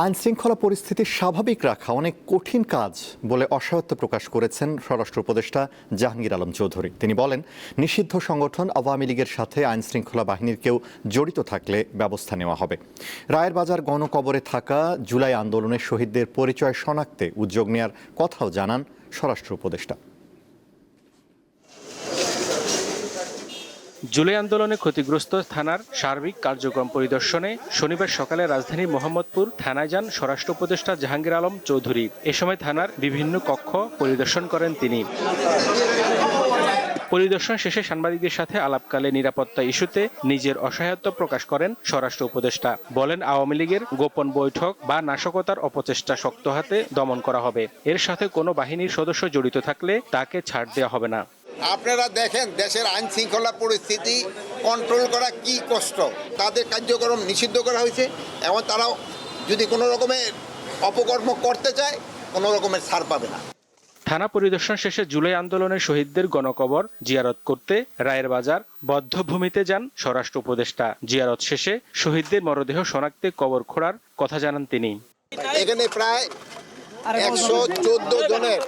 আইনশৃঙ্খলা পরিস্থিতি স্বাভাবিক রাখা অনেক কঠিন কাজ বলে অসহায়ত্ব প্রকাশ করেছেন স্বরাষ্ট্র উপদেষ্টা জাহাঙ্গীর আলম চৌধুরী। তিনি বলেন, নিষিদ্ধ সংগঠন আওয়ামী লীগের সাথে আইনশৃঙ্খলা বাহিনীর কেউ জড়িত থাকলে ব্যবস্থা নেওয়া হবে। রায়ের বাজার গণকবরে থাকা জুলাই আন্দোলনের শহীদদের পরিচয় শনাক্তে উদ্যোগ নেওয়ার কথাও জানান স্বরাষ্ট্র উপদেষ্টা। জুলাই আন্দোলনে ক্ষতিগ্রস্ত থানার সার্বিক কার্যক্রম পরিদর্শনে শনিবার সকালে রাজধানীর মোহাম্মদপুর থানায় যান স্বরাষ্ট্র উপদেষ্টা জাহাঙ্গীর আলম চৌধুরী। এ সময় থানার বিভিন্ন কক্ষ পরিদর্শন করেন তিনি। পরিদর্শন শেষে সাংবাদিকদের সাথে আলাপকালে নিরাপত্তা ইস্যুতে নিজের অসহায়ত্ব প্রকাশ করেন স্বরাষ্ট্র উপদেষ্টা। বলেন, আওয়ামী লীগের গোপন বৈঠক বা নাশকতার অপচেষ্টা শক্ত হাতে দমন করা হবে। এর সাথে কোনো বাহিনীর সদস্য জড়িত থাকলে তাকে ছাড় দেওয়া হবে না। আপনারা দেখেন দেশের আইন শৃঙ্খলা পরিস্থিতি কন্ট্রোল করা কি কষ্ট। তাদের কার্যক্রম নিষিদ্ধ করা হয়েছে এবং তারাও যদি কোনো রকমের অপকর্ম করতে চায় কোনো রকমের ছাড় পাবে না। থানা পরিদর্শন শেষে জুলাই আন্দোলনের শহীদদের গণকবর জিয়ারত করতে রায়ের বাজার বধ্যভূমিতে যান স্বরাষ্ট্র উপদেষ্টা। জিয়ারত শেষে শহীদদের মরদেহ শনাক্তে কবর খোঁড়ার কথা জানান তিনি। এখানে প্রায় 114 জনের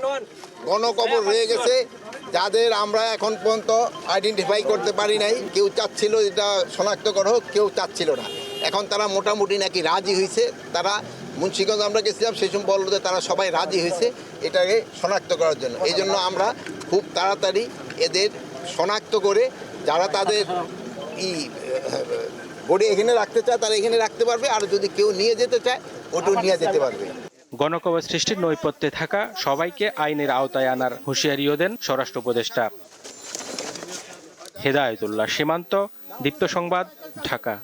গণকবর রয়ে গেছে, যাদের আমরা এখন পর্যন্ত আইডেন্টিফাই করতে পারি নাই। কেউ চাচ্ছিল এটা শনাক্ত করা হোক, কেউ চাচ্ছিল না। এখন তারা মোটামুটি নাকি রাজি হয়েছে। তারা মুন্সিগঞ্জ আমরা গেছিলাম, সেই সময় বললো যে তারা সবাই রাজি হয়েছে এটাকে শনাক্ত করার জন্য। এই জন্য আমরা খুব তাড়াতাড়ি এদের শনাক্ত করে যারা তাদের বডি এখানে রাখতে চায় তারা এখানে রাখতে পারবে, আর যদি কেউ নিয়ে যেতে চায় ওটাও নিয়ে যেতে পারবে। গণকবর সৃষ্টির নৈপথ্যে থাকা সবাইকে আইনের আওতায় আনার হুঁশিয়ারিও দেন স্বরাষ্ট্র উপদেষ্টা। হেদায়েতুল্লাহ সীমান্ত, দীপ্ত সংবাদ, ঢাকা।